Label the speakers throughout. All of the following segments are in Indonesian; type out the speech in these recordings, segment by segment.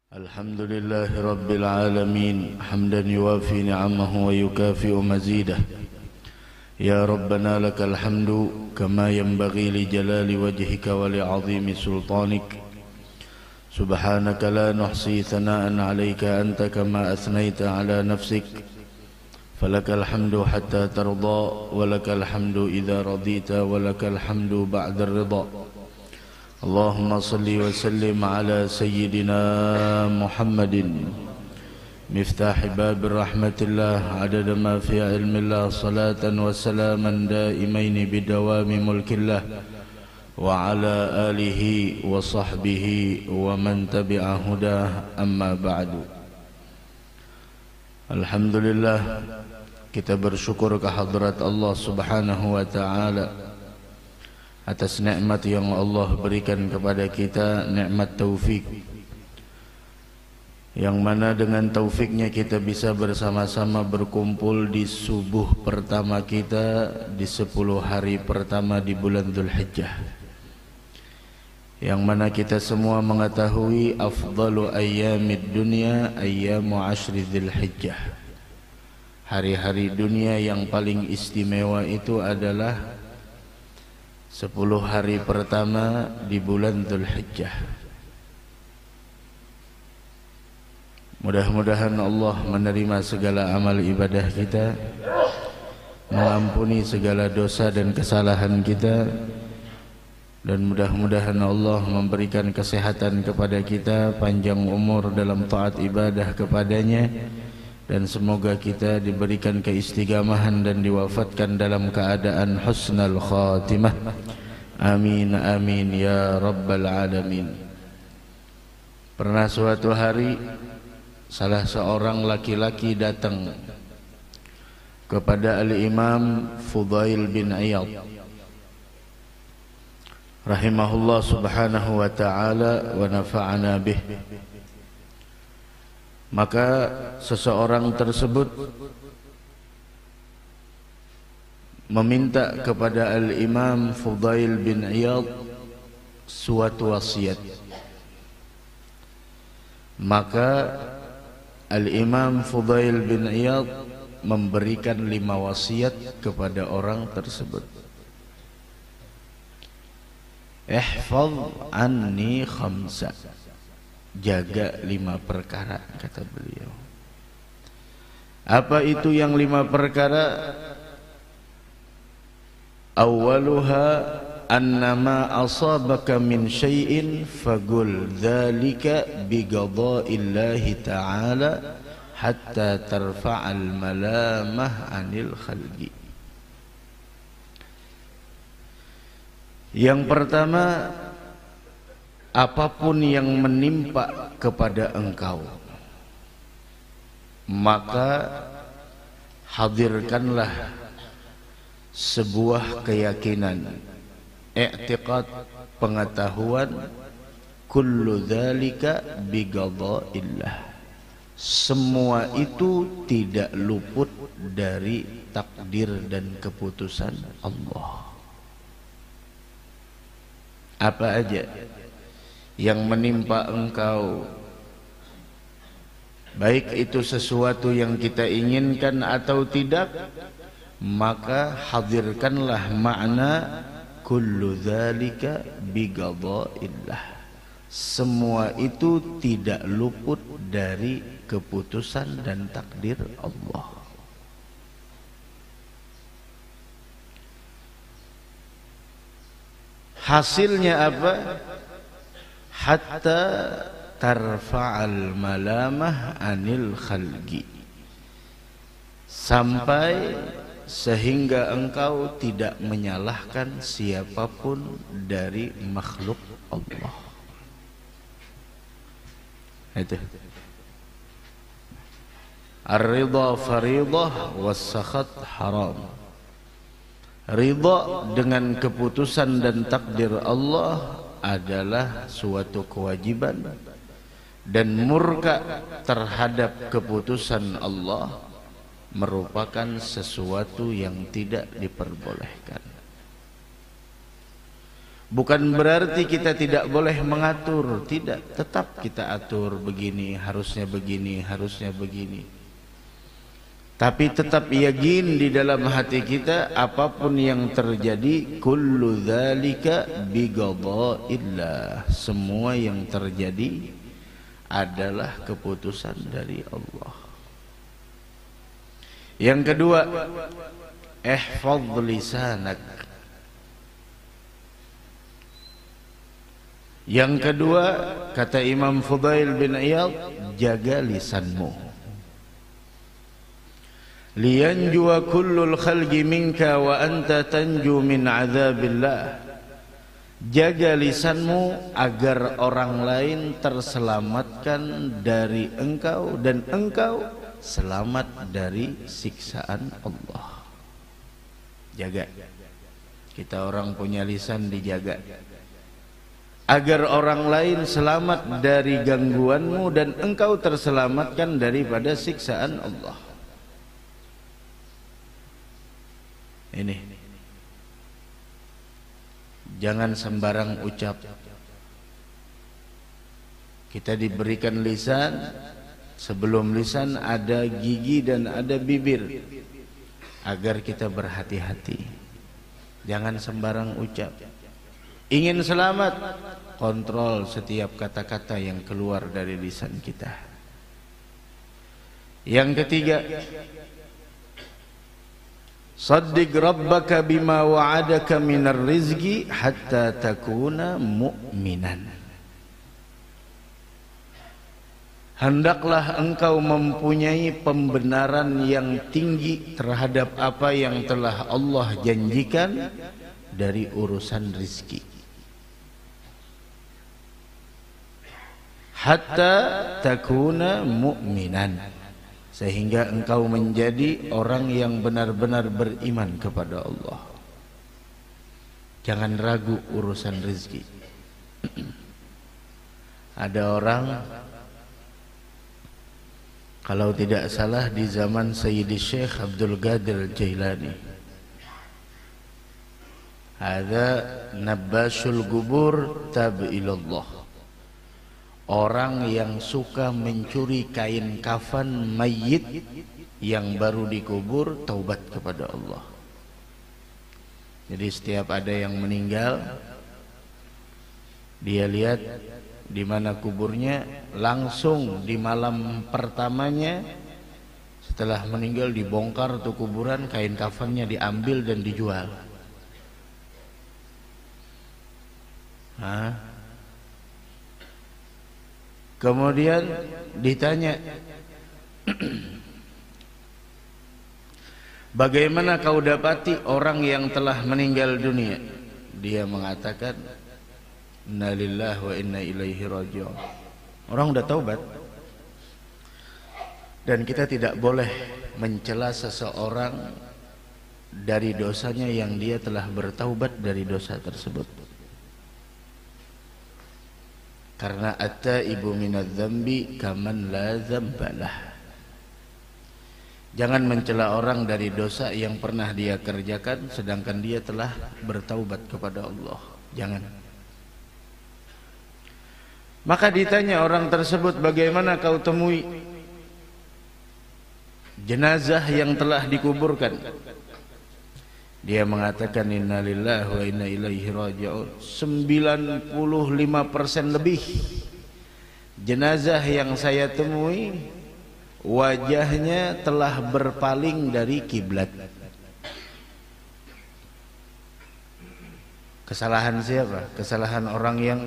Speaker 1: الحمد لله رب العالمين حمدا يوافي نعمه ويكافئ مزيده يا ربنا لك الحمد كما ينبغي لجلال وجهك ولعظيم سلطانك سبحانك لا نحصي ثناء عليك أنت كما أثنيت على نفسك فلك الحمد حتى ترضى ولك الحمد إذا رضيت ولك الحمد بعد الرضا اللهم صل وسلم على سيدنا محمد مفتاح باب رحمة الله عدد ما في علم الله صلاة وسلاما دائمين بدوام ملك الله وعلى آله وصحبه ومن تبع هداه أما بعد. Alhamdulillah, kita bersyukur kehadrat Allah Subhanahu wa ta'ala atas nikmat yang Allah berikan kepada kita, nikmat taufik, yang mana dengan taufiknya kita bisa bersama-sama berkumpul di subuh pertama kita di 10 hari pertama di bulan Dzulhijjah, yang mana kita semua mengetahui afdalu ayyamid dunya ayyamu ashri Dzulhijjah. Hari-hari dunia yang paling istimewa itu adalah 10 hari pertama di bulan Dzulhijjah. Mudah-mudahan Allah menerima segala amal ibadah kita, mengampuni segala dosa dan kesalahan kita, dan mudah-mudahan Allah memberikan kesehatan kepada kita, panjang umur dalam taat ibadah kepadanya, dan semoga kita diberikan keistiqamahan dan diwafatkan dalam keadaan husnul khatimah. Amin amin ya rabbal alamin. Pernah suatu hari salah seorang laki-laki datang kepada Al-Imam Fudail bin Iyad rahimahullah subhanahu wa ta'ala wa nafa'ana bih. Maka seseorang tersebut meminta kepada Al-Imam Fudail bin Iyad suatu wasiat. Maka Al-Imam Fudail bin Iyad memberikan 5 wasiat kepada orang tersebut. Ihfaz anni khamsa, jaga 5 perkara, kata beliau. Apa itu yang 5 perkara? Awwaluha annama asabaka min syai'in faqul dzalika biqada'illahi ta'ala hatta tarfa'al malamah 'anil khalqi. Yang pertama, apapun yang menimpa kepada engkau, maka hadirkanlah sebuah keyakinan, i'tiqad, pengetahuan, kullu dzalika biqada'illah, semua itu tidak luput dari takdir dan keputusan Allah. Apa aja yang menimpa engkau, baik itu sesuatu yang kita inginkan atau tidak, maka hadirkanlah makna kullu dzalika biqada'illah, semua itu tidak luput dari keputusan dan takdir Allah. Hasilnya apa? Hatta tarfa'al malamah 'anil khalqi, sampai sehingga engkau tidak menyalahkan siapapun dari makhluk Allah. Itu ar-ridha faridah was-sakhat haram. Ridha dengan keputusan dan takdir Allah adalah suatu kewajiban, dan murka terhadap keputusan Allah merupakan sesuatu yang tidak diperbolehkan. Bukan berarti kita tidak boleh mengatur, tidak, tetap kita atur begini, harusnya begini, harusnya begini. Tapi tetap yakin di dalam hati kita apapun yang terjadi, kullu dzalika biqada'illah. Semua yang terjadi adalah keputusan dari Allah. Yang kedua, ihfadz lisanak. Yang kedua, kata Imam Fudail bin Iyad, jaga lisanmu. Liyanjua kullul khalqi minka wa anta tanju min azabillah. Jaga lisanmu agar orang lain terselamatkan dari engkau dan engkau selamat dari siksaan Allah. Jaga. Kita orang punya lisan, dijaga agar orang lain selamat dari gangguanmu dan engkau terselamatkan daripada siksaan Allah. Ini, jangan sembarang ucap. Kita diberikan lisan, sebelum lisan ada gigi dan ada bibir, agar kita berhati-hati. Jangan sembarang ucap. Ingin selamat, kontrol setiap kata-kata yang keluar dari lisan kita. Yang ketiga, saddiq rabbaka bima wa'adaka minar rizqi hatta takuna mu'minan. Hendaklah engkau mempunyai pembenaran yang tinggi terhadap apa yang telah Allah janjikan dari urusan rizki. Hatta takuna mu'minan, sehingga engkau menjadi orang yang benar-benar beriman kepada Allah. Jangan ragu urusan rezeki. Ada orang, kalau tidak salah di zaman Sayyidi Syekh Abdul Qadir Jailani, ada nabashul gubur tabi'ilallah, orang yang suka mencuri kain kafan mayit yang baru dikubur, taubat kepada Allah. Jadi setiap ada yang meninggal, dia lihat di mana kuburnya, langsung di malam pertamanya setelah meninggal dibongkar tuh kuburan, kain kafannya diambil dan dijual. Kemudian ditanya, bagaimana kau dapati orang yang telah meninggal dunia? Dia mengatakan, inna lillahi wa inna ilaihi raji'un. Orang udah taubat. Dan kita tidak boleh mencela seseorang dari dosanya yang dia telah bertaubat dari dosa tersebut. Karena at-taibu minadz-dzambi kaman la dzambalah. Jangan mencela orang dari dosa yang pernah dia kerjakan sedangkan dia telah bertaubat kepada Allah. Jangan. Maka ditanya orang tersebut, bagaimana kau temui jenazah yang telah dikuburkan? Dia mengatakan, innalillahi wa inna ilaihi raji'un. 95% lebih jenazah yang saya temui wajahnya telah berpaling dari kiblat. Kesalahan siapa? Kesalahan orang yang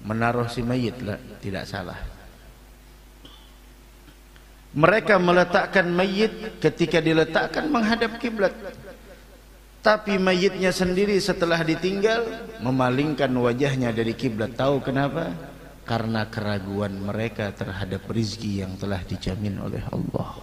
Speaker 1: menaruh si mayit lah, tidak salah. Mereka meletakkan mayit, ketika diletakkan menghadap kiblat. Tapi mayitnya sendiri setelah ditinggal memalingkan wajahnya dari kiblat. Tahu kenapa? Karena keraguan mereka terhadap rizki yang telah dijamin oleh Allah.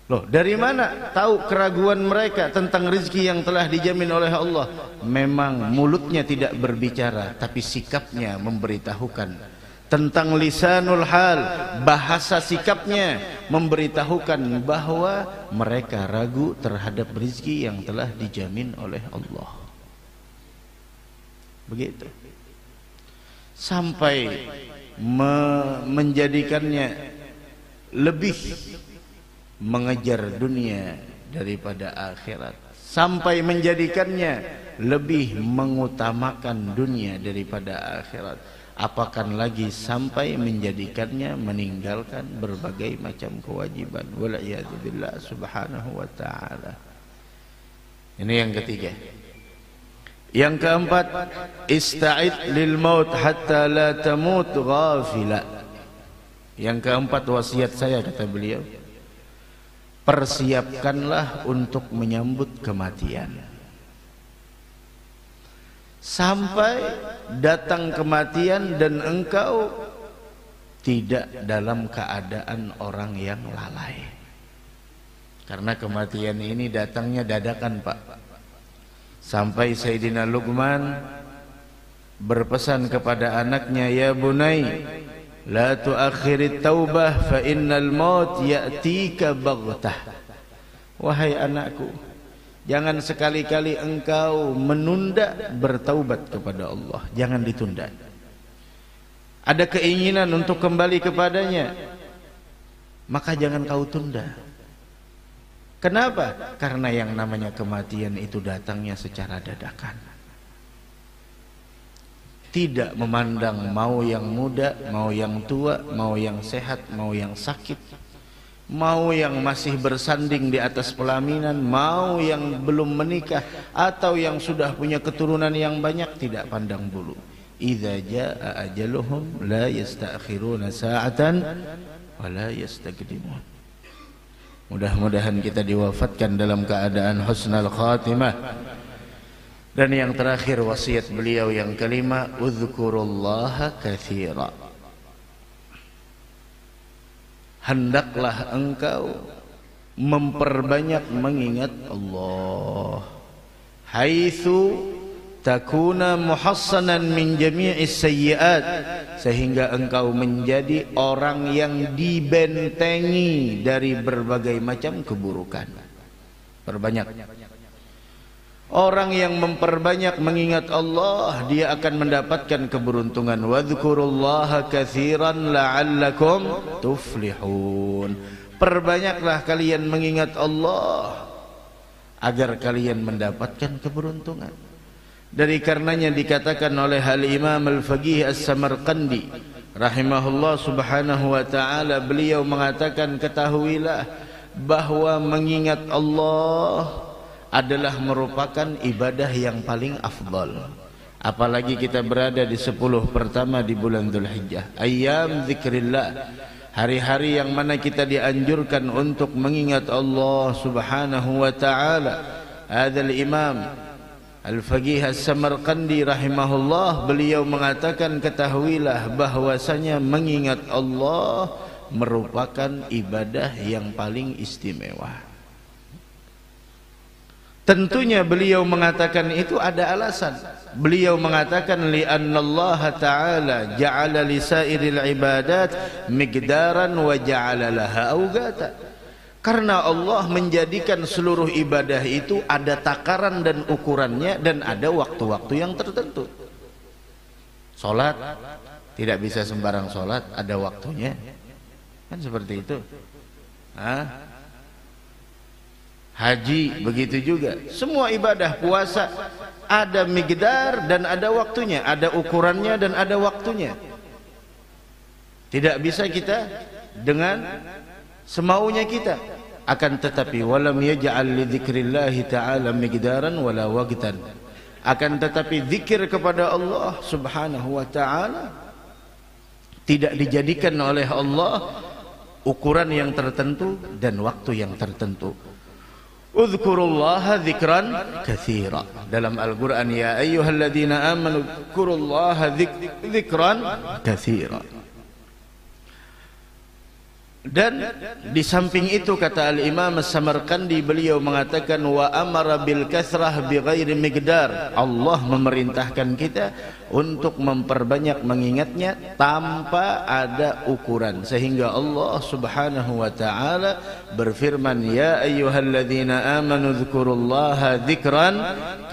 Speaker 1: Loh, dari mana tahu keraguan mereka tentang rizki yang telah dijamin oleh Allah? Memang mulutnya tidak berbicara, tapi sikapnya memberitahukan. Tentang lisanul hal, bahasa sikapnya memberitahukan bahwa mereka ragu terhadap rizki yang telah dijamin oleh Allah. Begitu. Sampai menjadikannya lebih mengejar dunia daripada akhirat, sampai menjadikannya lebih mengutamakan dunia daripada akhirat, apakan lagi sampai menjadikannya meninggalkan berbagai macam kewajiban. Wal'iyadzubillah subhanahu wa ta'ala. Ini yang ketiga. Yang keempat, ista'id lil maut hatta la tamut ghafila. Yang keempat wasiat saya, kata beliau, persiapkanlah untuk menyambut kematian. Sampai datang kematian dan engkau tidak dalam keadaan orang yang lalai. Karena kematian ini datangnya dadakan, Pak. Sampai Sayyidina Luqman berpesan kepada anaknya, ya bunai, la tuakhirit taubah fa innal maut ya'tika baghtah. Wahai anakku, jangan sekali-kali engkau menunda bertaubat kepada Allah. Jangan ditunda. Ada keinginan untuk kembali kepadanya, maka jangan kau tunda. Kenapa? Karena yang namanya kematian itu datangnya secara dadakan. Tidak memandang mau yang muda, mau yang tua, mau yang sehat, mau yang sakit, mau yang masih bersanding di atas pelaminan, mau yang belum menikah, atau yang sudah punya keturunan yang banyak, tidak pandang bulu. Idza jaa ajaluhum la yasta'khiruna sa'atan wa la yastaqdimun. Mudah-mudahan kita diwafatkan dalam keadaan husnul khatimah. Dan yang terakhir wasiat beliau yang kelima, udzkurullaha katsira. Hendaklah engkau memperbanyak mengingat Allah, haitsu takuna muhassanan min jami'is sayyi'at, sehingga engkau menjadi orang yang dibentengi dari berbagai macam keburukan. Perbanyak. Orang yang memperbanyak mengingat Allah, dia akan mendapatkan keberuntungan. Wadhkurullaha katsiran la'allakum tuflihun. Perbanyaklah kalian mengingat Allah agar kalian mendapatkan keberuntungan. Dari karenanya dikatakan oleh Al-Imam Al-Faqih As-Samarqandi rahimahullah subhanahu wa ta'ala, beliau mengatakan, ketahuilah bahwa mengingat Allah adalah merupakan ibadah yang paling afdal. Apalagi kita berada di 10 pertama di bulan Dzulhijjah, ayyam dzikrillah, hari-hari yang mana kita dianjurkan untuk mengingat Allah subhanahu wa ta'ala. Hadzal Imam Al-Faqih As-Samarqandi rahimahullah, beliau mengatakan, ketahuilah bahwasanya mengingat Allah merupakan ibadah yang paling istimewa. Tentunya beliau mengatakan itu ada alasan. Beliau mengatakan, li'annallaha ta'ala ja'ala lisairil ibadat miqdaran wa ja'ala laha awqata. Karena Allah menjadikan seluruh ibadah itu ada takaran dan ukurannya, dan ada waktu-waktu yang tertentu. Salat tidak bisa sembarang salat, ada waktunya. Kan seperti itu. Haji begitu juga. Semua ibadah, puasa ada miqdar dan ada waktunya, ada ukurannya dan ada waktunya. Tidak bisa kita dengan semaunya kita. Akan tetapi walam yaj'al li dzikrillahi ta'ala miqdaran wala waqtan. Akan tetapi zikir kepada Allah subhanahu wa ta'ala tidak dijadikan oleh Allah ukuran yang tertentu dan waktu yang tertentu. Udzkurullaha dzikran katsira. Dalam Al-Qur'an, ya ayyuhalladzina amanu dzkurullaha dzikran katsira. Dan di samping itu, kata Al-Imam As-Samarqandi, beliau mengatakan, wa amara bil kasrah bi ghairi miqdar. Allah memerintahkan kita untuk memperbanyak mengingatnya tanpa ada ukuran, sehingga Allah Subhanahu wa taala berfirman, ya ayyuhalladzina amanu dzkurullaha dzikran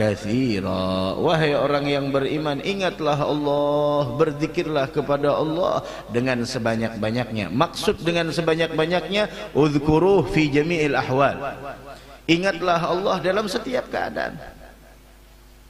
Speaker 1: katsira. Wahai orang yang beriman, ingatlah Allah, berzikirlah kepada Allah dengan sebanyak-banyaknya. Maksud dengan sebanyak-banyaknya, udzkuruh fi jami'il ahwal, ingatlah Allah dalam setiap keadaan.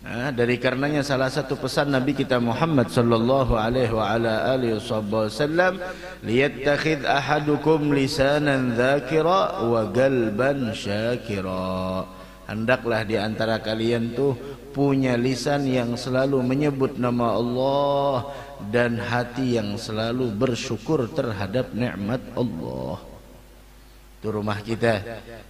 Speaker 1: Nah, dari karenanya salah satu pesan Nabi kita Muhammad sallallahu alaihi wa ala alihi wasallam, liyattakhidh ahadukum lisanan dzakira wa qalban syakira. Hendaklah di antara kalian tuh punya lisan yang selalu menyebut nama Allah dan hati yang selalu bersyukur terhadap nikmat Allah. Itu rumah kita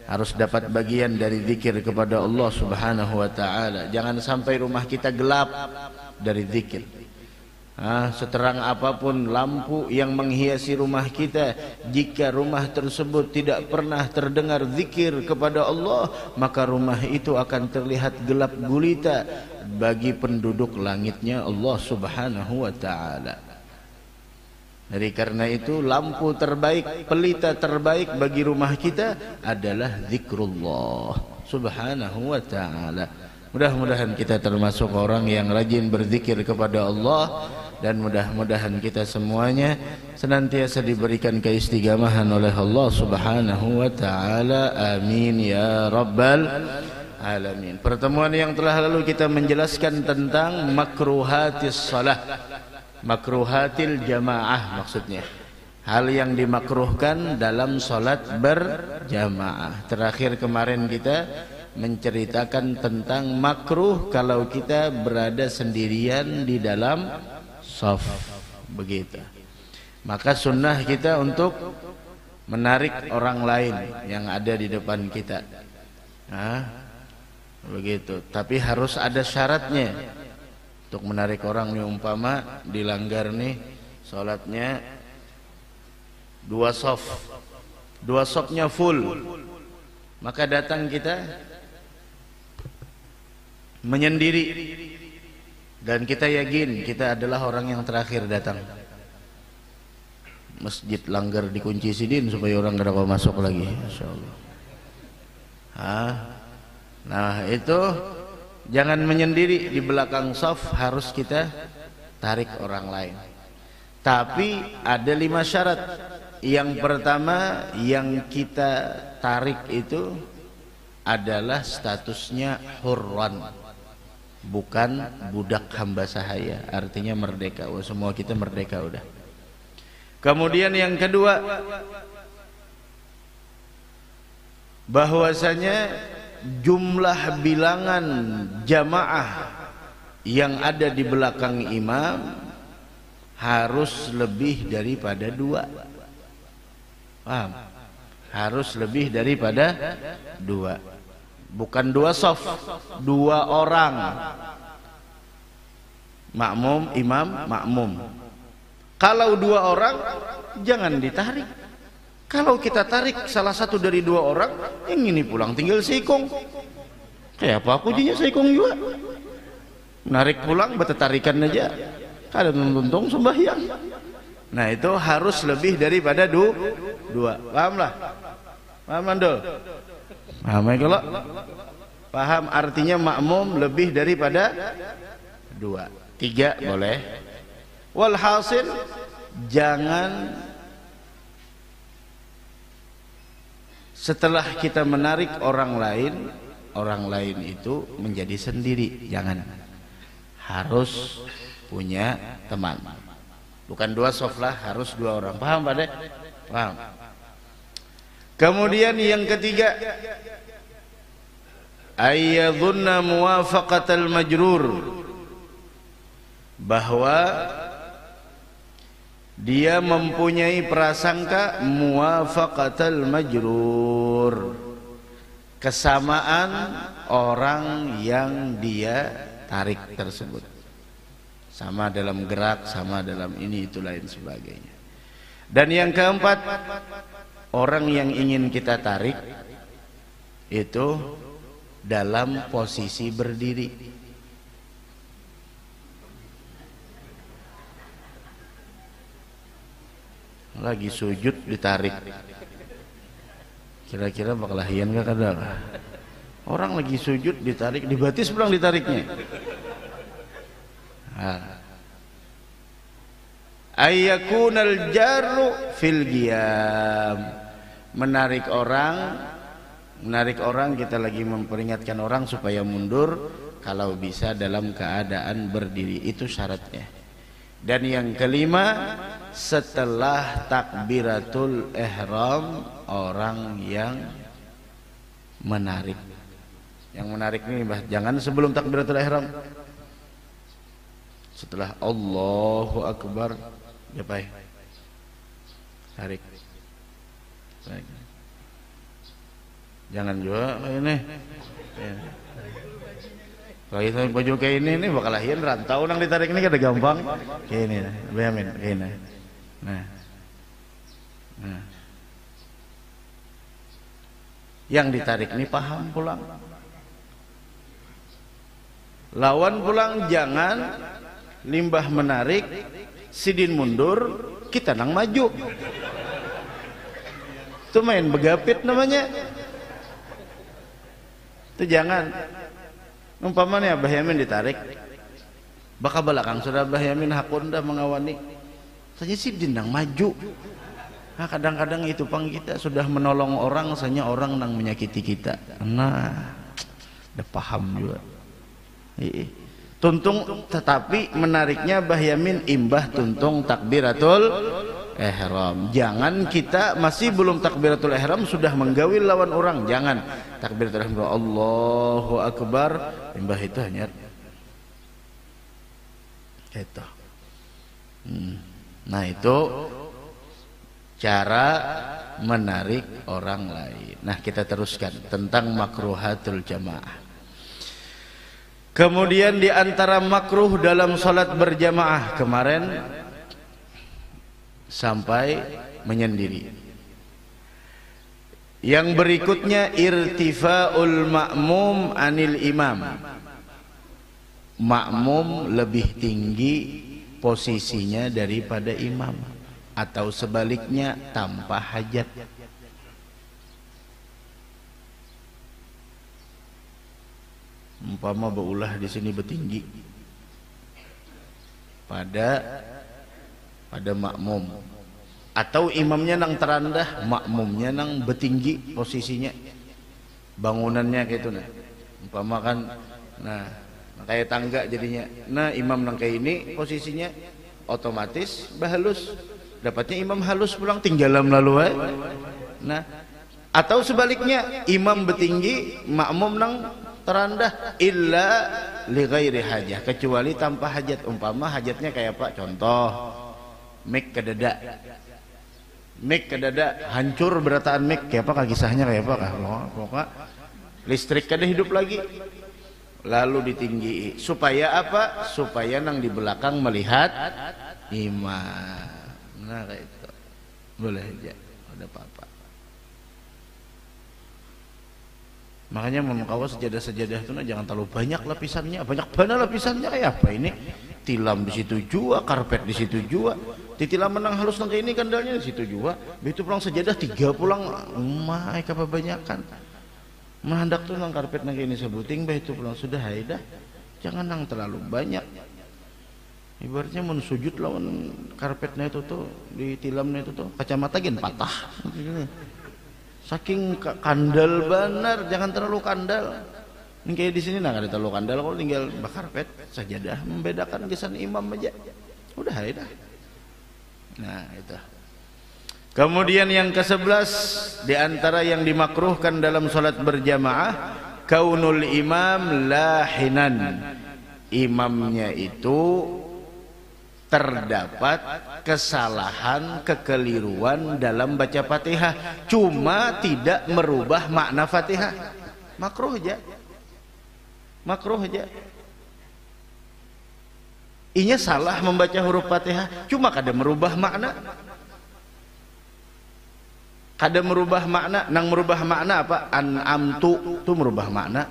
Speaker 1: harus dapat bagian dari zikir kepada Allah Subhanahu wa taala. Jangan sampai rumah kita gelap dari zikir. Seterang apapun lampu yang menghiasi rumah kita, jika rumah tersebut tidak pernah terdengar zikir kepada Allah, maka rumah itu akan terlihat gelap gulita bagi penduduk langitnya Allah Subhanahu wa taala. Dari karena itu lampu terbaik, pelita terbaik bagi rumah kita adalah zikrullah Subhanahu wa ta'ala. Mudah-mudahan kita termasuk orang yang rajin berzikir kepada Allah, dan mudah-mudahan kita semuanya senantiasa diberikan keistiqamahan oleh Allah Subhanahu wa ta'ala. Amin ya rabbal alamin. Pertemuan yang telah lalu kita menjelaskan tentang makruhatis salah, makruhatil jamaah, maksudnya hal yang dimakruhkan dalam salat berjamaah. Terakhir kemarin kita menceritakan tentang makruh kalau kita berada sendirian di dalam shaf, begitu. Maka sunnah kita untuk menarik orang lain yang ada di depan kita, begitu. Tapi harus ada syaratnya. Untuk menarik orang nih, umpama dilanggar nih sholatnya dua safnya full, maka datang kita menyendiri dan kita yakin kita adalah orang yang terakhir datang. Masjid langgar dikunci sidin supaya orang gak dapat masuk lagi, insyaallah. Nah itu jangan menyendiri di belakang shaf, harus kita tarik orang lain. Tapi ada 5 syarat. Yang pertama yang kita tarik itu adalah statusnya hurran, bukan budak hamba sahaya, artinya merdeka. Semua kita merdeka udah. Kemudian yang kedua, bahwasanya jumlah bilangan jamaah yang ada di belakang imam harus lebih daripada 2. Paham? Harus lebih daripada 2. Bukan 2 shaf, 2 orang. Makmum, imam, makmum. Kalau 2 orang jangan ditarik. Kalau kita tarik salah satu dari 2 orang, yang ini pulang tinggal seikong. Kayak apa aku jinya seikong juga. Narik pulang bertetarikan aja. Kada nuntung sembahyang. Nah itu harus lebih daripada 2. Paham lah? Paham Mandul? Paham ya kalau? Paham artinya makmum lebih daripada 2. 3 boleh. Walhasil jangan setelah kita menarik orang lain itu menjadi sendiri. Jangan. Harus punya teman. Bukan 2 shaf lah, harus 2 orang. Paham Pak Dek? Paham. Kemudian yang ketiga, ayyadhunna muwafaqatal majrur, bahwa dia mempunyai prasangka muwafaqatal majrur, kesamaan orang yang dia tarik tersebut, sama dalam gerak, sama dalam ini itu lain sebagainya. Dan yang keempat, orang yang ingin kita tarik itu dalam posisi berdiri. lagi sujud ditarik. Kira-kira bakal hian gak kadang? Orang lagi sujud ditarik, dibatis pulang ditariknya. Ayyakunal jarru fil qiyam. Menarik orang kita lagi memperingatkan orang supaya mundur kalau bisa dalam keadaan berdiri, itu syaratnya. Dan yang kelima, setelah takbiratul ihram orang yang menarik. Yang menarik ini jangan sebelum takbiratul ihram. Setelah Allahu Akbar, apa ya? Tarik. Jangan juga ini. Kalau itu baju kayak ini bakal lahian rantau nang ditarik ini kada gampang. Kayak ini, Benyamin, kayak ini. Nah. Yang ditarik ini paham pulang. Lawan pulang jangan limbah menarik, sidin mundur, kita nang maju. Itu main begapit namanya. Itu jangan. Umpamanya Abah Yamin ditarik, bakal belakang sudah Abah Yamin hakunda mengawani, saja sidin nang maju. Nah, kadang-kadang itu pang kita sudah menolong orang, saja orang nang menyakiti kita. Nah, udah paham juga. Tuntung, tetapi menariknya Abah Yamin imbah tuntung takbiratul ihram. Jangan kita masih belum takbiratul ihram sudah menggawil lawan orang. Jangan. Takbiratul ihram Allahu Akbar, imbah itu hanya itu. Nah, itu cara menarik orang lain. Nah, kita teruskan tentang makruhatul jamaah. Kemudian di antara makruh dalam salat berjamaah kemarin sampai menyendiri. Yang berikutnya irtifa'ul ma'mum anil imam. Makmum lebih tinggi posisinya daripada imam, atau sebaliknya tanpa hajat. Umpama beulah di sini bertinggi pada makmum, atau imamnya nang terendah, makmumnya nang bertinggi posisinya, bangunannya kayak itu. Nah, umpama kan, nah kayak tangga jadinya. Nah, imam nang kayak ini posisinya, otomatis bahalus. Dapatnya imam halus pulang tinggalan lalu. Nah, atau sebaliknya imam bertinggi, makmum nang terendah, illa li ghairi hajah, kecuali tanpa hajat. Umpama hajatnya kayak apa? Contoh, mic kedada, hancur berataan mic, kayak apa kisahnya, kayak apa pokoknya listrik kada hidup lagi, lalu ditinggi supaya apa? Supaya nang di belakang melihat imam. Nah, kayak itu boleh aja, ada apa-apa. Makanya memkawa sejadah-sejadah itu jangan terlalu banyak lapisannya. Banyak banget lapisannya, kayak apa ini? Tilam di situ juga, karpet di situ juga. Titilam menang halus nang ini kandalnya di situ juga. Begitu pulang sejadah 3 pulang, umai kebanyakan. Menghendak tuh nang karpet nang ini sebuting, begitu pulang sudah dah. Jangan nang terlalu banyak. Ibaratnya mun sujud lawan karpetnya itu tuh, di tilamnya itu tuh kacamata gen patah. Saking kandal benar, jangan terlalu kandal. Ini kayak di sini nah ada terlalu kandal, kalau tinggal bakar pet sajadah membedakan kesan imam aja. Udah dah. Nah, itu. Kemudian yang ke-11 di antara yang dimakruhkan dalam salat berjamaah, kaunul imam lahinan. Imamnya itu terdapat kesalahan, kekeliruan dalam baca Fatihah, cuma tidak merubah makna Fatihah. Makruh aja. Inya salah membaca huruf Fatihah, cuma kada merubah makna. Nang merubah makna apa? An'amtu itu merubah makna.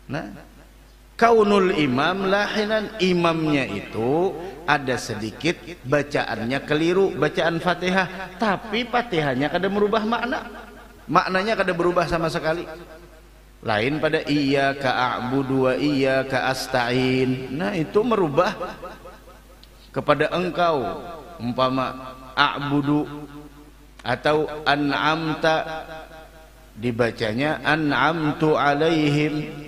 Speaker 1: Nah, Kaunul imam lahinan, imamnya itu ada sedikit bacaannya keliru, bacaan Fatihah, tapi Fatihahnya kada merubah makna. Maknanya kada berubah sama sekali. Lain pada iyyaka a'budu wa iyyaka asta'in. Nah, itu merubah kepada engkau, umpama a'budu atau an'amta, dibacanya an'amtu alaihim.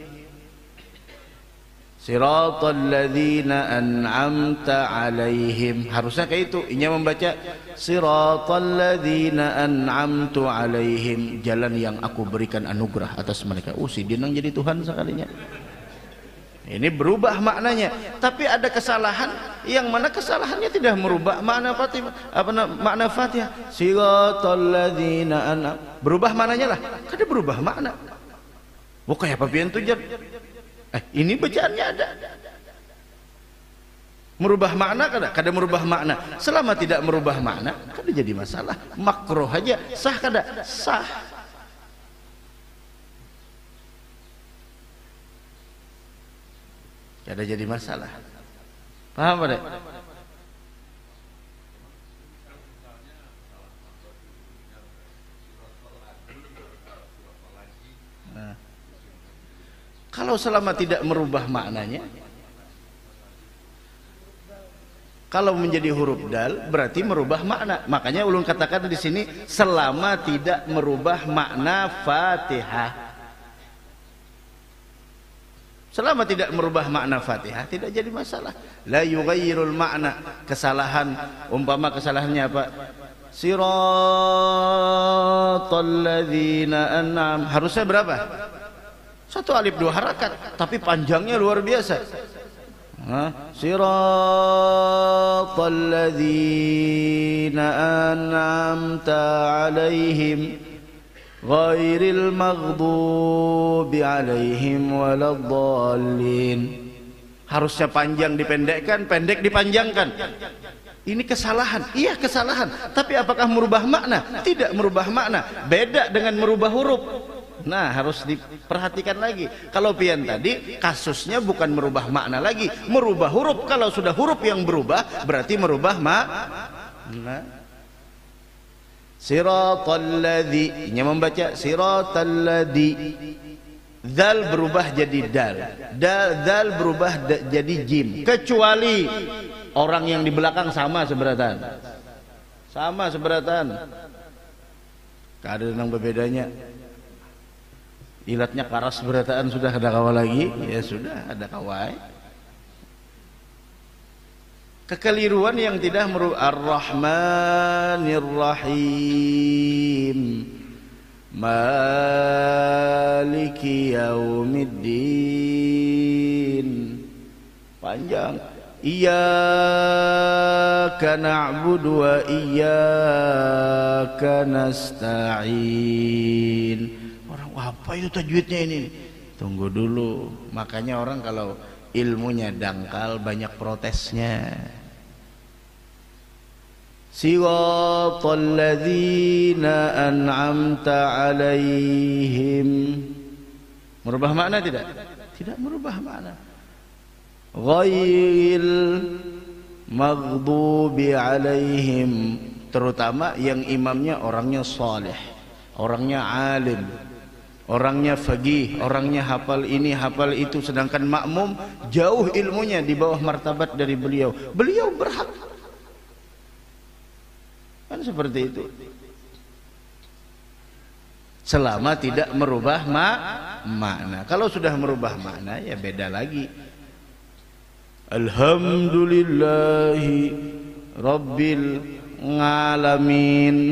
Speaker 1: Siratal ladzina an'amta alaihim, harusnya kayak itu. Inya membaca siratal ladzina an'amtu alaihim, jalan yang aku berikan anugerah atas mereka. Si dinang jadi Tuhan sekalinya. Ini berubah maknanya, tapi ada kesalahan yang mana kesalahannya tidak merubah makna Fatihah. Makna Fatihah siratal ladzina an'am, berubah maknanya lah, kada berubah makna. Kayak apa pian tujar? Ini bacaannya ada. Merubah makna kada merubah makna. Selama tidak merubah makna, kada jadi masalah. Makruh aja, sah kada? Sah. Kada jadi masalah. Paham tak? Kalau selama tidak merubah maknanya, kalau menjadi huruf dal berarti merubah makna. Makanya ulun katakan di sini selama tidak merubah makna Fatihah. Selama tidak merubah makna Fatihah tidak jadi masalah. La yughayyirul makna. Kesalahan, umpama kesalahannya apa? Siratal ladzina an'am, harusnya berapa? 1 alif 2 harakat, tapi panjangnya luar biasa. Siratal ladzina an'amta alaihim ghairil maghdubi alaihim waladdallin. Harusnya panjang dipendekkan, pendek dipanjangkan. Ini kesalahan. Iya, kesalahan. Tapi apakah merubah makna? Tidak merubah makna. Beda dengan merubah huruf. Nah, harus diperhatikan lagi. Kalau pian tadi kasusnya bukan merubah makna lagi, merubah huruf. Kalau sudah huruf yang berubah berarti merubah makna. Siratal ladzi, nya membaca siratal ladzi. Zal berubah jadi dal. Dal berubah jadi jim. Kecuali orang yang di belakang sama seberatan. Sama seberatan. Kada nang berbedanya. Ilatnya karas berataan sudah ada kawal lagi, ya sudah ada kawai. Kekeliruan yang tidak Ar-Rahmanir Rahim, Maliki Yaumiddin, panjang. Iyyaka na'budu wa iyyaka nasta'in. Apa itu tajwidnya ini? Tunggu dulu. Makanya orang kalau ilmunya dangkal banyak protesnya. Siratal ladzina an'amta alaihim, merubah makna tidak? Tidak merubah makna. Ghairil maghdubi alaihim, terutama yang imamnya orangnya saleh, orangnya alim, orangnya faqih, orangnya hafal ini hafal itu, sedangkan makmum jauh ilmunya di bawah martabat dari beliau. Beliau berhak, kan seperti itu. Selama tidak merubah makna. Kalau sudah merubah makna ya beda lagi. Alhamdulillahi Rabbil Alamin.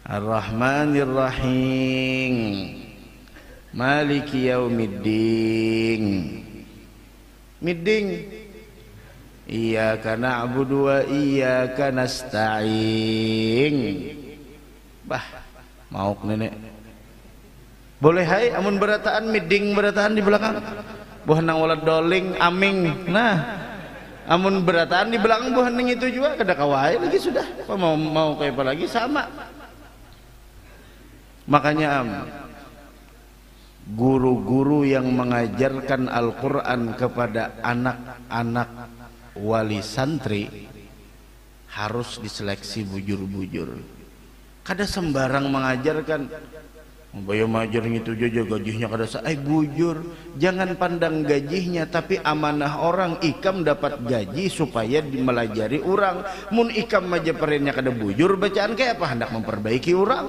Speaker 1: Ar-Rahmanir Rahim, Maliki Yaumiddin. Midding, Iyyaka na'budu wa iyyaka nasta'in. Mauk nenek. Boleh hai amun berataan midding berataan di belakang. Buah nang walad doling aming. Nah, amun berataan di belakang buah ning itu juga kada kawai lagi sudah. Apa mau kayak apa lagi sama. Makanya guru-guru yang mengajarkan Al-Quran kepada anak-anak wali santri harus diseleksi bujur-bujur. Kada sembarang mengajarkan. Bayar majar gitu aja gajinya kada bujur. Jangan pandang gajinya, tapi amanah orang. Ikam dapat gaji supaya melajari orang. Mun ikam aja perintahnya kada bujur, bacaan kayak apa hendak memperbaiki orang.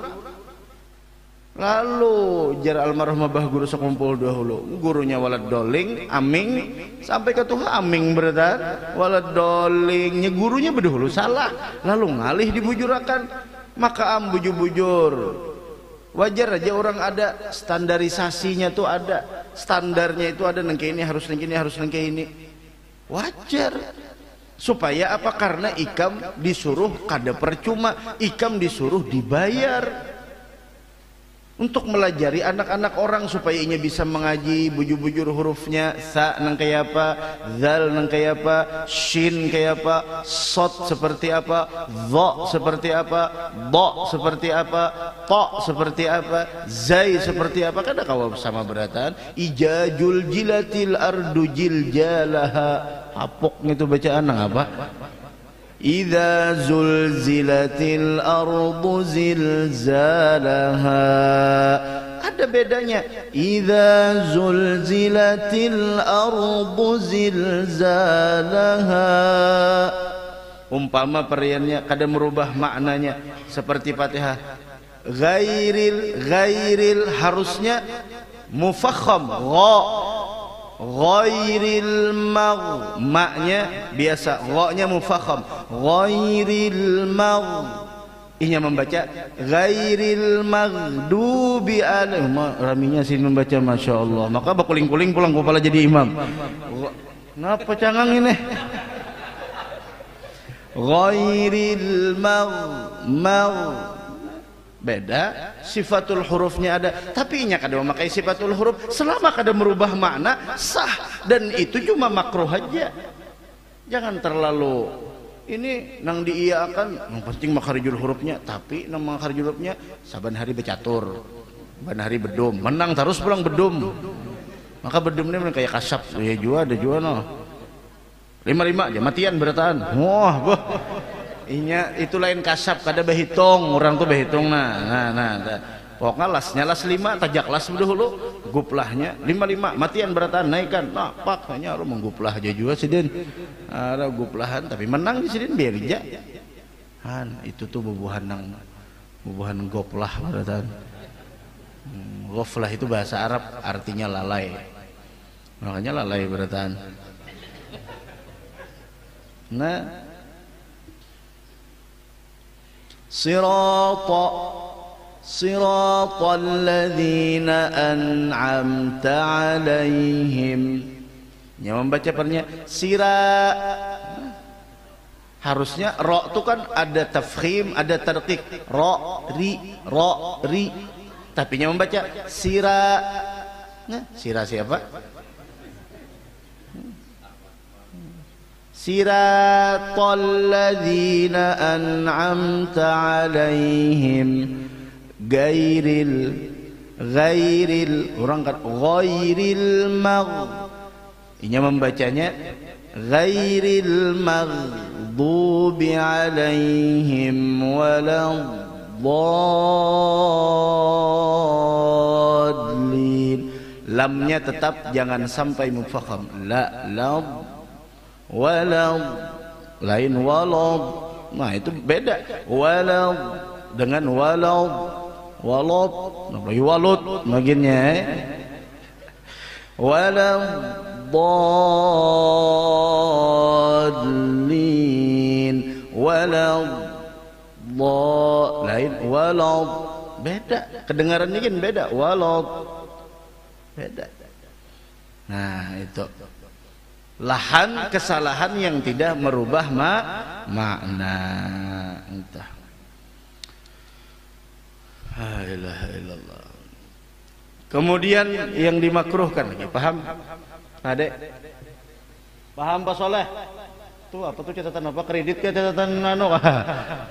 Speaker 1: Lalu jar almarhum abah guru sekumpul dahulu, gurunya walad doling aming sampai ke tuh aming berdat walad dolingnya gurunya berdahulu salah, lalu ngalih dibujurakan. Maka bujur-bujur wajar aja, orang ada standarisasinya tuh, ada standarnya itu, ada nengke ini harus nengke ini harus nengke ini, wajar. Supaya apa? Karena ikam disuruh kada percuma, ikam disuruh dibayar untuk melajari anak-anak orang supaya inya bisa mengaji bujur-bujur hurufnya. Sa nang kayak apa, zal nang kayak apa, shin kayak apa, sod seperti apa, dha seperti apa, dha seperti apa, ta seperti apa, zai seperti apa. Kada kawa sama beratan ijajul jilatil ardu jiljalaha. Apok gitu bacaan nang apa? Idza zulzilatil ardu zilzalaha. Ada bedanya. Idza zulzilatil ardu zilzalaha. Umpama periannya kada merubah maknanya seperti Fatihah. Ghairil harusnya mufakham gha. Ghairil maknya biasa, gha-nya mufakham. Ghairil inya membaca ghairil maghdubi alaihim. Raminya sini membaca Masya Allah. Maka bakuling-kuling pulang kepala jadi imam. Ngapa cangang ini? Ghairil beda, sifatul hurufnya ada, tapi inya kada memakai sifatul huruf selama kada merubah makna sah, dan itu cuma makruh aja. Jangan terlalu ini nang diiakan, yang penting makharijul hurufnya, tapi nang makharijul hurufnya saban hari becatur, saban hari bedum, menang terus pulang bedum. Maka bedum ini kayak kasap, ya jua ada jua no. 5 aja matian beratan. Wah, boh. Inya itu lain kasap, kada berhitung, orang tuh berhitung nah. Pokoknya las 5, tajak las dahulu, guplahnya 5 matian beratan naikkan. Nah, pak hanya lu mengguplah aja juga sidin. Ada guplahan tapi menang di sidin biar aja. Itu tuh bubuhan goplah beratan. Goflah itu bahasa Arab artinya lalai. Makanya lalai beratan. Nah, siratal ladzina an'amta alaihim. Yang membaca pernya harusnya ro itu kan ada tafkhim, ada tarqiq, ro ri. Tapi yang membaca sira siapa? Siratal ladzina an'amta alaihim ghairil orang kan ghairil inya membacanya ghairil maghdubi alaihim waladdallin. Lamnya tetap jangan sampai mufakham. Lain walad. Nah itu beda. Walad dengan walad. Namanya walud bagiannya. Waladdallin. Lain walad. Beda. Kedengarannya kan beda. Walad. Beda. Nah itu lahan kesalahan yang tidak merubah makna. Entah. La ilaha illallah. Kemudian yang dimakruhkan, paham? Adek? Paham Pak Soleh? Tuh apa tuh catatan apa? Kredit ke catatan nano?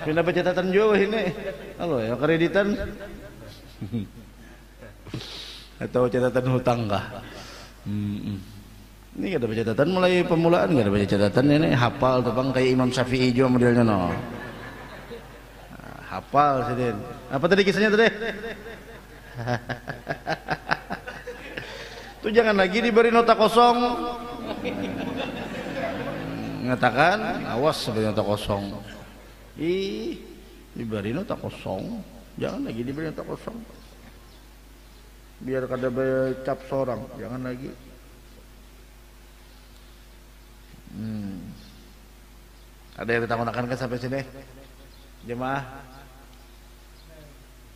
Speaker 1: Pindah ke catatan Jawa ini. Halo ya kreditan. Atau catatan hutang kah? Ini gak ada catatan mulai pemulaan, gak ada baca catatan ini hafal tepang kayak Imam Syafi'i juga modelnya no. Hafal sih. Apa tadi kisahnya tadi? Tuh jangan lagi diberi nota kosong. Mengatakan awas sebagai nota kosong. Diberi nota kosong. Jangan lagi diberi nota kosong. Biar kada becap seorang, jangan lagi. Ada yang ditanyakan kan sampai sini? Jemaah?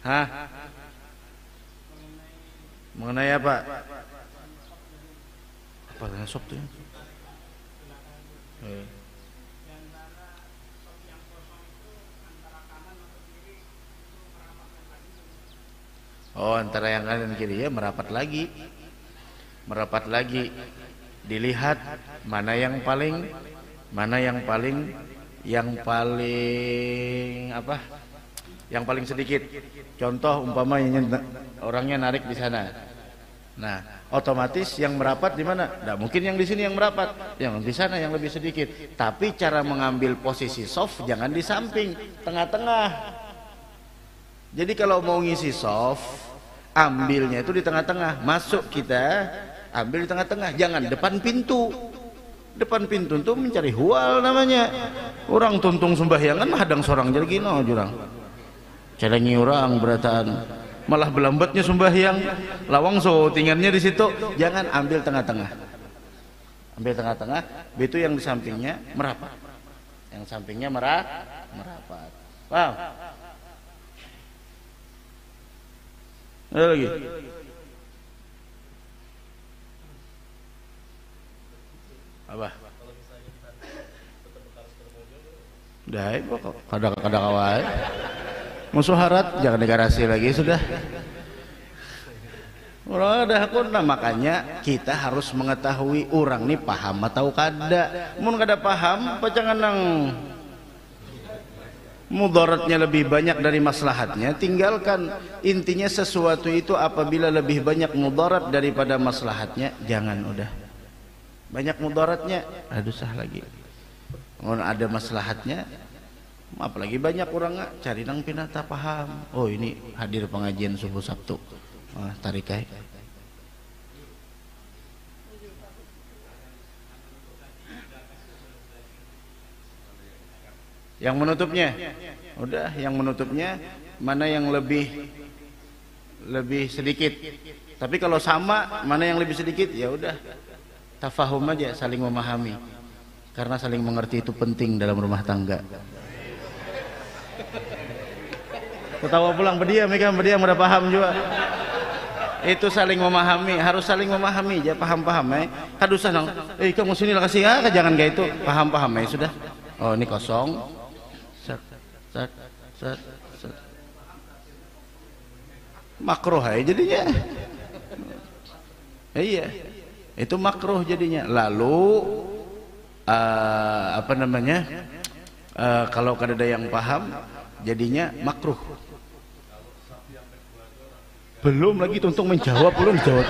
Speaker 1: Hah? Mengenai apa? Apa yang sok tuh? Oh, antara yang kanan dan kiri ya merapat lagi, dilihat mana yang paling apa? Yang paling sedikit. Contoh umpamanya orangnya narik di sana. Nah, otomatis yang merapat di mana? Nah, mungkin yang di sini yang merapat, yang di sana yang lebih sedikit. Tapi cara mengambil posisi soft jangan di samping, tengah-tengah. Jadi kalau mau ngisi soft, ambilnya itu di tengah-tengah. Masuk kita, ambil di tengah-tengah. Jangan depan pintu. Depan pintu itu mencari hual namanya. Orang tuntung sembahyangan hadang seorang jadi gino jurang. Celengi orang berataan. Malah belambatnya sembahyang, lawang so tinggalnya di situ. Jangan ambil tengah-tengah. Ambil tengah-tengah, itu yang di sampingnya merapat. Yang sampingnya merapat. Paham? Ada lagi? Apa? Dah, kok kada kawai. Musuh harat jangan digarasi lagi sudah. Orang ada hakun, nah makanya kita harus mengetahui orang ini paham atau kada. Mun kada paham, jangan nang mudaratnya lebih banyak dari maslahatnya, tinggalkan. Intinya sesuatu itu apabila lebih banyak mudarat daripada maslahatnya, jangan udah. Banyak mudaratnya, aduh sah lagi. Mun ada maslahatnya, apalagi banyak orang nggak cari nang pinata paham. Oh ini hadir pengajian subuh Sabtu, tarik ay. Yang menutupnya, udah yang menutupnya mana yang lebih sedikit. Tapi kalau sama mana yang lebih sedikit ya udah tafahum aja, saling memahami. Karena saling mengerti itu penting dalam rumah tangga. Ketawa pulang berdiam, mereka berdiam udah paham juga. Itu saling memahami, harus saling memahami aja, paham-paham Kadusah nang, kamu sini lah kasih jangan kayak itu, paham-paham sudah. Oh ini kosong. Set. Makruh jadinya. Iya. Itu makruh jadinya. Lalu apa namanya? Kalau kada ada yang paham jadinya makruh. Belum lagi tuntung menjawab, belum jawab.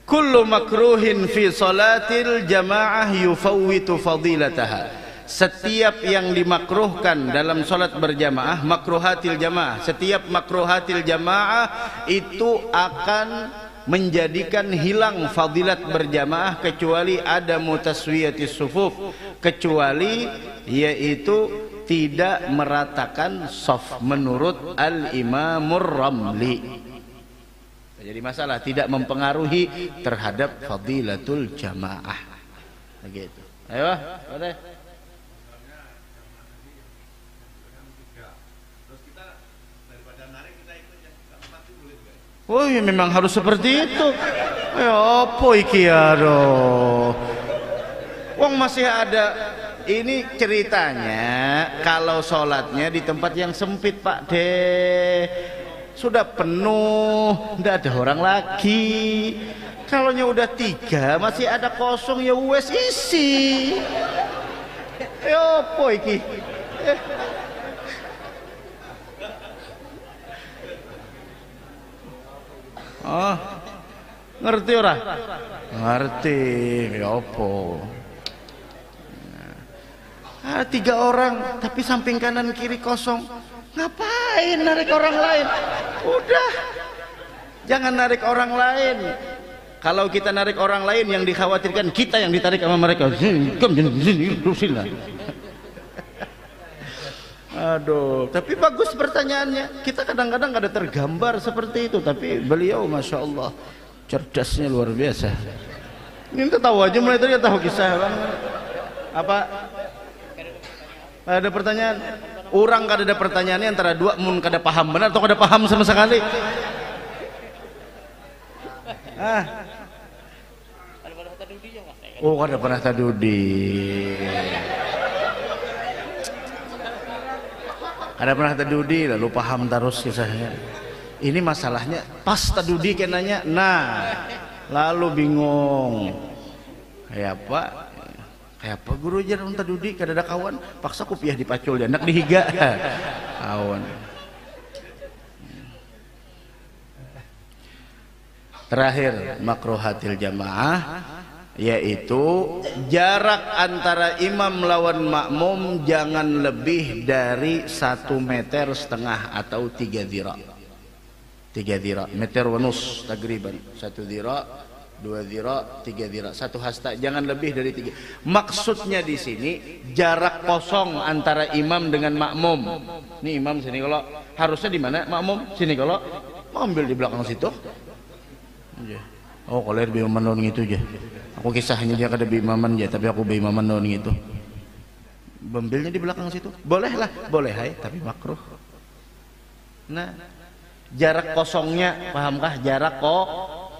Speaker 1: Kullu makruhin fi salatil jamaah yufawwitu fadilataha. Setiap yang dimakruhkan dalam salat berjamaah, makruhatil jamaah, setiap makruhatil jamaah itu akan menjadikan hilang fadilat berjamaah kecuali ada mutaswiyatis sufuf, kecuali yaitu tidak meratakan shaf menurut Al-Imamur Ramli. Jadi masalah tidak mempengaruhi terhadap fadilatul jamaah. Begitu. Ayo, boleh. Oh ya memang harus seperti itu. Ya apa iki ya doh. Wong masih ada. Ini ceritanya kalau sholatnya di tempat yang sempit Pak De, sudah penuh, tidak ada orang lagi. Kalau udah 3 masih ada kosong ya wes isi. Ya apa iki? Oh, ngerti ora? Ngerti, ya apa? 3 orang tapi samping kanan kiri kosong. Ngapain narik orang lain? Udah, jangan narik orang lain. Kalau kita narik orang lain yang dikhawatirkan kita yang ditarik sama mereka. Aduh, tapi bagus pertanyaannya. Kita kadang-kadang ada tergambar seperti itu, tapi beliau masya Allah cerdasnya luar biasa. Ini tahu aja mulai tadi tahu kisah bang. Apa? Ada pertanyaan? Orang kada ada pertanyaannya antara dua mun kada paham benar atau kada paham sama sekali. Oh, kada pernah tadudi. Ada pernah tadudi lalu paham terus kisahnya. Ini masalahnya pas tadudi kenanya. Nah, lalu bingung. Kayak apa guru jar unta dudi kada ada kawan paksa kupiah dipacul dia anak dihiga kawan. Terakhir makruhatil jamaah yaitu jarak antara imam lawan makmum jangan lebih dari 1,5 meter atau 3 dhira. 3 dhira meter wanus takriban 1 dhira 2 dhira, 3 dhira, 1 hasta, jangan lebih dari 3. Maksudnya di sini jarak kosong antara imam dengan makmum. Ini imam sini kalau harusnya di mana? Makmum sini kalau mau ambil di belakang situ. Oh, kalau bimaman doang gitu aja. Aku kisahnya dia kada bimaman aja, tapi aku bimaman doang gitu. Bambilnya di belakang situ. Boleh lah, boleh hai, tapi makruh. Nah, jarak kosongnya pahamkah? Jarak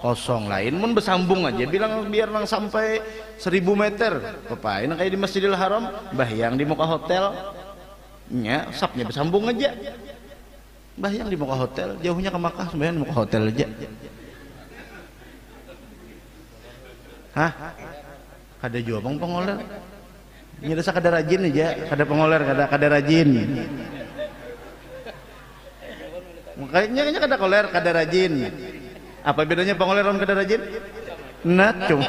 Speaker 1: kosong lain mun bersambung aja bilang biar nang sampai 1000 meter papain kayak di Masjidil Haram bahyang di muka hotel nya sapnya bersambung aja bahyang di muka hotel jauhnya ke Makkah sembahyang di muka hotel aja. Hah? Kada jua bang pengoler nyedesa kada rajin aja kada pengoler kada rajin makanya kada koler kada rajin. Apa bedanya pengoler dan kada rajin? Nah, cuma.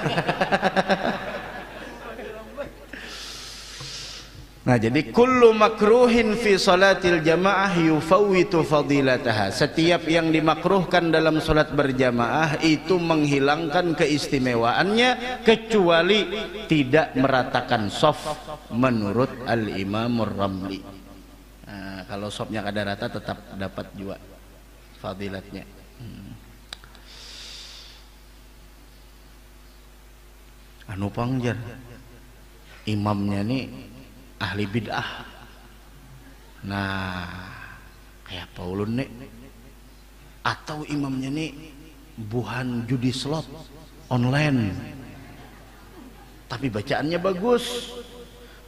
Speaker 1: Nah, jadi kullu makruhin fi salatil jamaah yufawwitu fadilataha. Setiap yang dimakruhkan dalam salat berjamaah itu menghilangkan keistimewaannya kecuali tidak meratakan shaf menurut Al-Imam Ar-Ramli. Nah, kalau shafnya kada rata tetap dapat juga fadilatnya. Anu pangjar imamnya nih ahli bid'ah. Nah, kayak Paulun nih atau imamnya nih buhan judi slot online tapi bacaannya bagus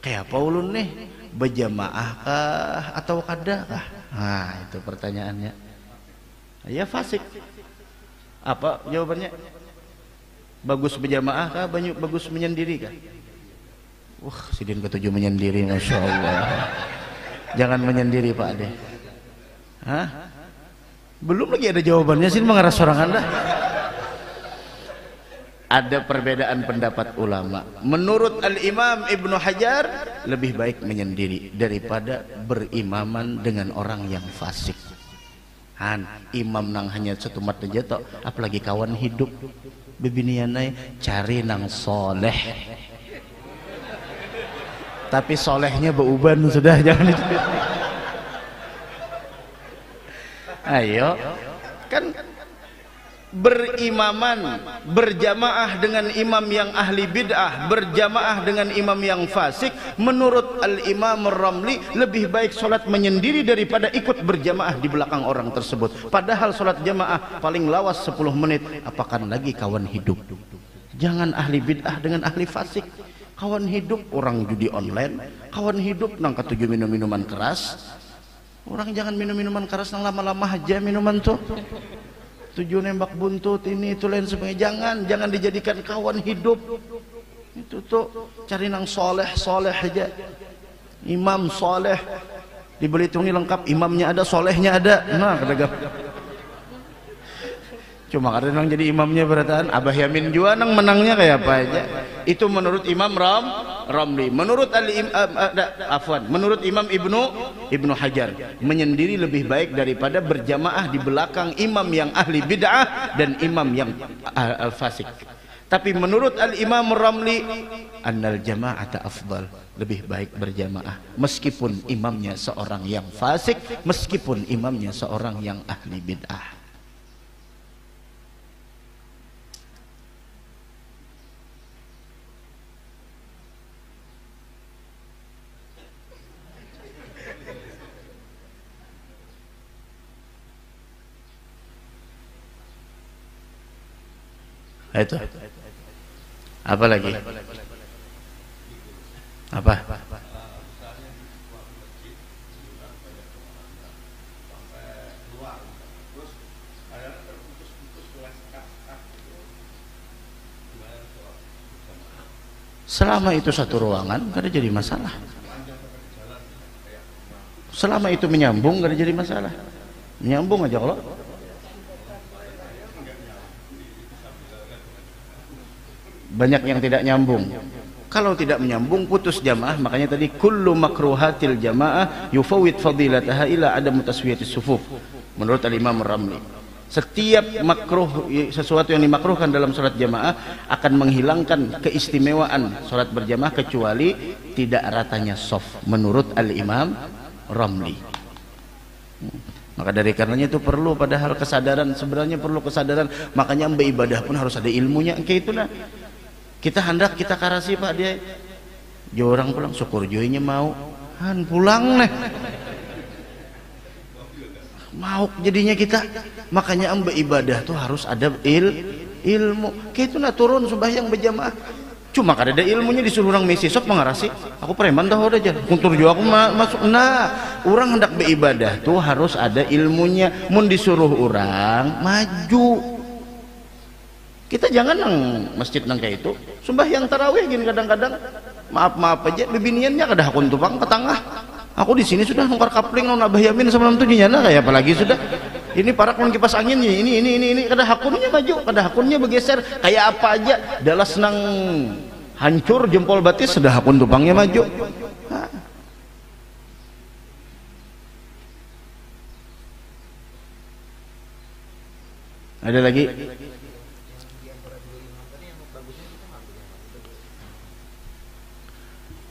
Speaker 1: kayak Paulun nih berjamaah kah atau kada kah? Nah, itu pertanyaannya. Ya fasik. Apa jawabannya? Bagus berjamaah kah? Bagus menyendiri kah? Wah, sidin ketujuh menyendiri, masya Allah. Jangan menyendiri Pak Ade. Hah? Belum lagi ada jawabannya sih mengarah sorangan dah. Ada perbedaan pendapat ulama. Menurut Al-Imam Ibnu Hajar lebih baik menyendiri daripada berimaman dengan orang yang fasik. Imam nang hanya setumat aja tok, apalagi kawan hidup. Bebinianai cari nang soleh tapi solehnya beuban sudah jangan itu. Ayo kan berimaman berjamaah dengan imam yang ahli bid'ah berjamaah dengan imam yang fasik menurut Al-Imam Ar-Ramli lebih baik solat menyendiri daripada ikut berjamaah di belakang orang tersebut. Padahal solat jamaah paling lawas 10 menit, apakan lagi kawan hidup. Jangan ahli bid'ah dengan ahli fasik. Kawan hidup orang judi online, kawan hidup nang ketujuh minum minuman keras. Orang jangan minum minuman keras nang lama-lama aja minuman tuh. tujuh nembak buntut ini itu lain sebagainya. Jangan dijadikan kawan hidup. Itu tuh cari nang soleh aja. Imam soleh dibeli tungi lengkap, imamnya ada, solehnya ada. Nah kadang cuma karena nang jadi imamnya berataan Abah Yamin jua nang menangnya kayak apa aja. Itu menurut Imam Ramli. Menurut menurut Imam Ibnu Hajar, menyendiri lebih baik daripada berjamaah di belakang imam yang ahli bid'ah dan imam yang fasik. Tapi menurut Al-Imam Ramli, annal jama'ata afdal, lebih baik berjamaah meskipun imamnya seorang yang fasik, meskipun imamnya seorang yang ahli bid'ah. Itu apa lagi? Apa? Selama itu satu ruangan gak ada jadi masalah. Selama itu menyambung gak ada jadi masalah. Menyambung aja. Kalau banyak yang tidak nyambung, kalau tidak menyambung putus jamaah. Makanya tadi kullu makruhatil jamaah yufawwid fadilataha ila adam taswiyatis sufuf. Menurut Al-Imam Ramli, setiap makruh, sesuatu yang dimakruhkan dalam salat jamaah akan menghilangkan keistimewaan salat berjamaah kecuali tidak ratanya shaf, menurut Al-Imam Ramli. Maka dari karenanya itu perlu, padahal kesadaran, sebenarnya perlu kesadaran. Makanya beribadah pun harus ada ilmunya. Kayak itulah kita hendak kita karasi Pak, dia orang pulang syukur joinya mau pulang nih mau jadinya kita. Makanya beribadah tuh harus ada ilmu. Kayak itu turun sembahyang berjamaah cuma kada ada ilmunya, disuruh orang mesi sok mengarasi aku preman tahu aja kuntur juga aku masuk. Nah orang hendak beribadah tuh harus ada ilmunya. Mun disuruh orang maju, kita jangan nang masjid nang kayak itu sembahyang tarawih gini kadang-kadang maaf aja bibiniannya kada hakun tupang ke tengah. Aku di sini sudah nungkar kapling non Abah Yamin sebelum itu nyana kayak apalagi sudah ini parak non kipas angin ini kada hakunnya maju, kada hakunnya bergeser kayak apa aja dalas nang hancur jempol batis sudah hakun tupangnya maju. Ada lagi?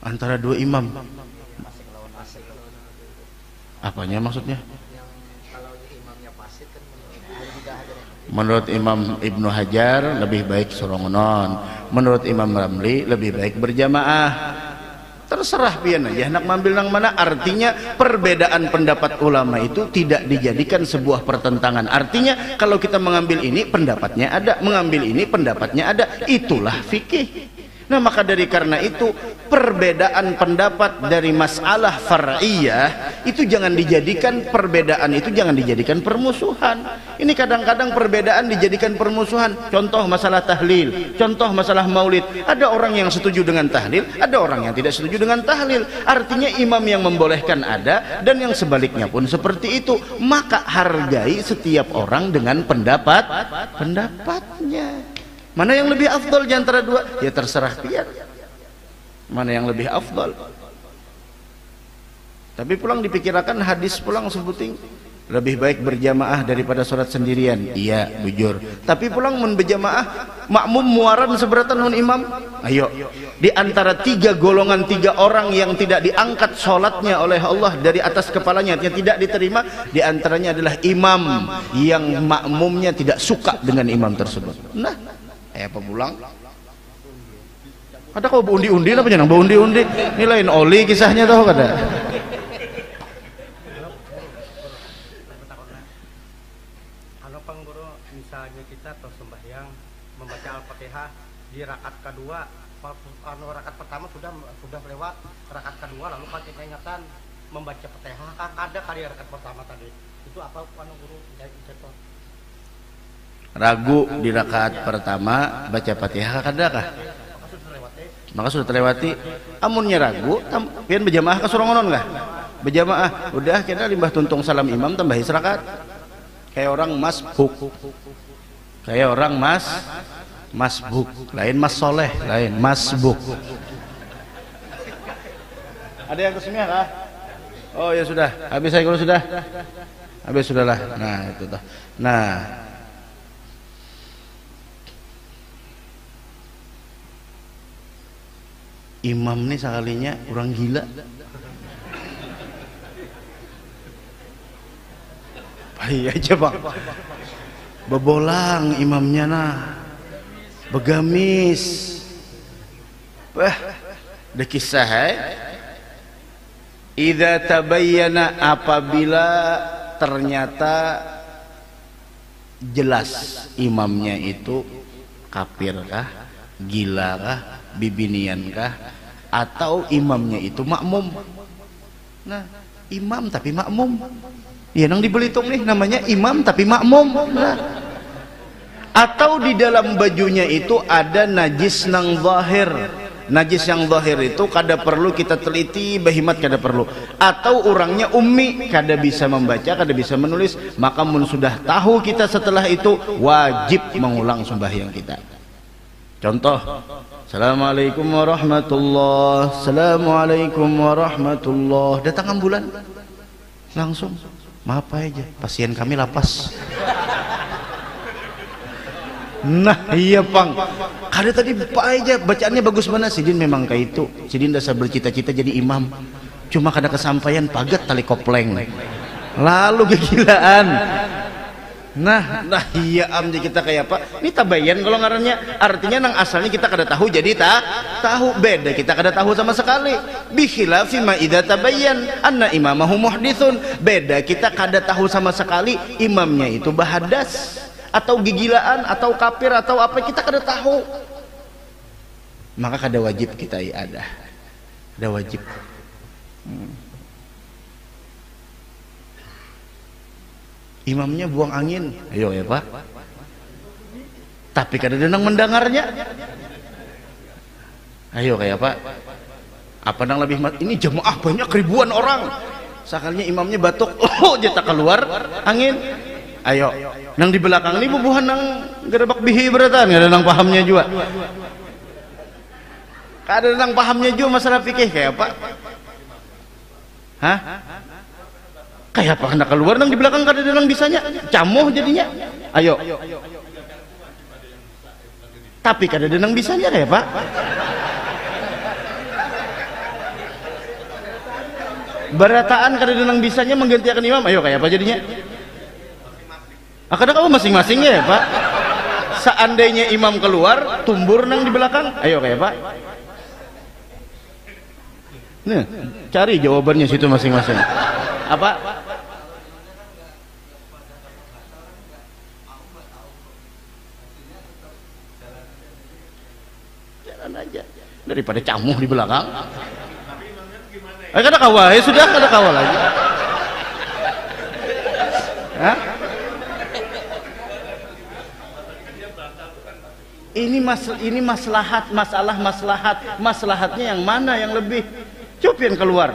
Speaker 1: Antara dua imam. Apanya maksudnya? Menurut Imam Ibnu Hajar lebih baik sorongonon. Menurut Imam Ramli lebih baik berjamaah. Terserah pian aja hendak ngambil nang mana. Artinya perbedaan pendapat ulama itu tidak dijadikan sebuah pertentangan. Artinya kalau kita mengambil ini pendapatnya ada, mengambil ini pendapatnya ada, itulah fikih. Nah maka dari karena itu perbedaan pendapat dari masalah far'iyah itu jangan dijadikan, perbedaan itu jangan dijadikan permusuhan. Ini kadang-kadang perbedaan dijadikan permusuhan. Contoh masalah tahlil, contoh masalah maulid. Ada orang yang setuju dengan tahlil, ada orang yang tidak setuju dengan tahlil. Artinya imam yang membolehkan ada dan yang sebaliknya pun seperti itu. Maka hargai setiap orang dengan pendapatnya. Mana yang lebih afdal di antara dua? Ya terserah pian. Mana yang lebih afdal? Tapi pulang dipikirkan hadis pulang sebuting lebih baik berjamaah daripada sholat sendirian. Iya, bujur. Tapi pulang mun berjamaah makmum muaran seberatan nun imam. Ayo, di antara tiga golongan, tiga orang yang tidak diangkat sholatnya oleh Allah dari atas kepalanya, yang tidak diterima, di antaranya adalah imam yang makmumnya tidak suka dengan imam tersebut. Nah, apa pulang? Ada kau undi-undi apa jangan undi-undi? Ini lain oli kisahnya tahu kada?
Speaker 2: Kalau pengguru misalnya kita atau sembahyang membaca Al-Fatihah di rakaat kedua, rakaat pertama sudah lewat, rakaat kedua lalu pakai ingatan membaca Fatihah ada kali rakaat pertama tadi. Itu apa guru?
Speaker 1: ragu di rakaat pertama baca Fatihah kadakah? Maka sudah terlewati. Amunnya ragu, pian berjamaah ka sorongonon kah? Berjamaah, udah kita limbah tuntung salam imam tambahi serakaat. Kayak orang masbuk. Kayak orang masbuk, lain mas soleh, lain masbuk. Ada yang resminya kah? Oh ya sudah, habis saya kalau sudah. Habis sudahlah. Nah, itu tuh. Nah, imam nih sekalinya orang gila. Baik aja bang. Bebolang imamnya nah, begamis. Ada kisah idza tabayyana, apabila ternyata jelas imamnya itu kafir kah, gila kah, bibinian kah, atau imamnya itu makmum. Nah, imam tapi makmum. Ya nang di Belitung nih namanya imam tapi makmum. Nah. Atau di dalam bajunya itu ada najis nang zahir. Najis yang zahir itu kada perlu kita teliti, bahimat kada perlu. Atau orangnya ummi, kada bisa membaca, kada bisa menulis, maka mun sudah tahu kita setelah itu wajib mengulang sembahyang kita. Contoh, Assalamualaikum warahmatullah, Assalamualaikum warahmatullah. Datang ambulan, langsung, maaf aja, pasien kami lapas. Nah iya pang, kada tadi pak aja bacaannya bagus mana, Sidin memang kayak itu. Sidin dasar bercita-cita jadi imam, cuma kada kesampaian pagat tali kopleng, lalu kegilaan. Nah iya jadi kita kayak apa? Ini tabayan kalau ngarannya, artinya nang asalnya kita kada tahu jadi tahu, beda kita kada tahu sama sekali. Bikhilafi ma idza tabayyan anna imamahu muhditsun, beda kita kada tahu sama sekali imamnya itu bahadas atau gigilaan atau kafir atau apa, kita kada tahu, maka kada wajib kita ada wajib. Imamnya buang angin, ayo ya pak, tapi kada denang mendengarnya, ayo kayak pak, apa nang lebih ini jemaah banyak ribuan orang, sekalinya imamnya batuk, oh jatah keluar angin. Ayo, nang di belakang ini bubuhan nang gerebak bihi beratan, nggak ada nang pahamnya juga. Ada nang pahamnya juga masalah fikih kayak apa? Hah? Kayak apa hendak keluar nang di belakang kada ada nang bisanya, camuh jadinya. Ayo. Tapi kada ada nang bisanya kayak apa? Berataan kada ada nang bisanya menggantikan imam, ayo kayak apa jadinya? Kadang kamu masing-masing ya pak. Seandainya imam keluar, tumbur nang di belakang, ayo kayak pak. Nih, cari jawabannya situ masing-masing. Apa? Jalan aja daripada camuh di belakang. Kada kawal, sudah kada kawal lagi. Hah? Ini maslahatnya yang mana yang lebih copian keluar.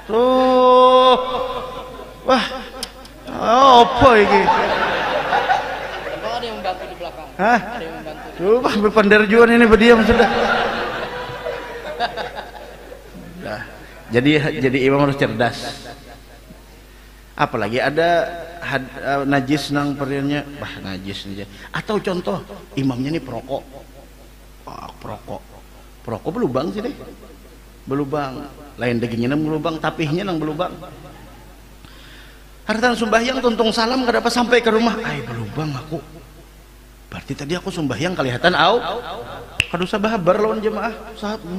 Speaker 1: Tuh, wah, apa ini?
Speaker 3: Ada yang membantu di belakang.
Speaker 1: Hah?
Speaker 3: Ada yang membantu.
Speaker 1: Coba berpandarjuan ini berdiam sudah. Nah, jadi imam harus cerdas. Apalagi ada najis nang periannya, najis aja. Atau contoh imamnya nih perokok, perokok belubang sih deh, belubang. Lain dagingnya nang belubang, tapihnya nang belubang. Hartan sembahyang tuntung salam kada apa sampai ke rumah, belubang aku. Berarti tadi aku sembahyang kelihatan kada usah bahabar lawan jemaah.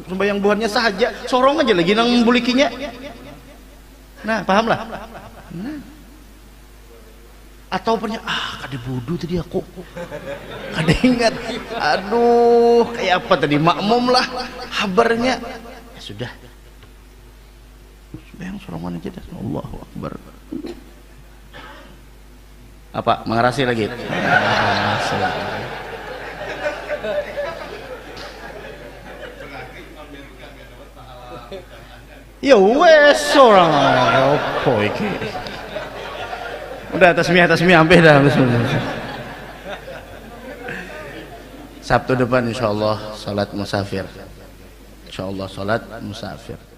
Speaker 1: Sembahyang buahnya sahaja, sorong aja lagi nang bulikinya. Nah, pahamlah. Nah. Atau punya kada budu tadi aku, kada ingat, aduh kayak apa tadi, makmum lah habarnya, ya sudah sembahyang sorongan aja dah. Allahu Akbar. Apa mengerasi lagi? Ya wes orang opo iki. Udah tasmiyah hampir dah. Sabtu depan insyaallah salat musafir. Insyaallah salat musafir.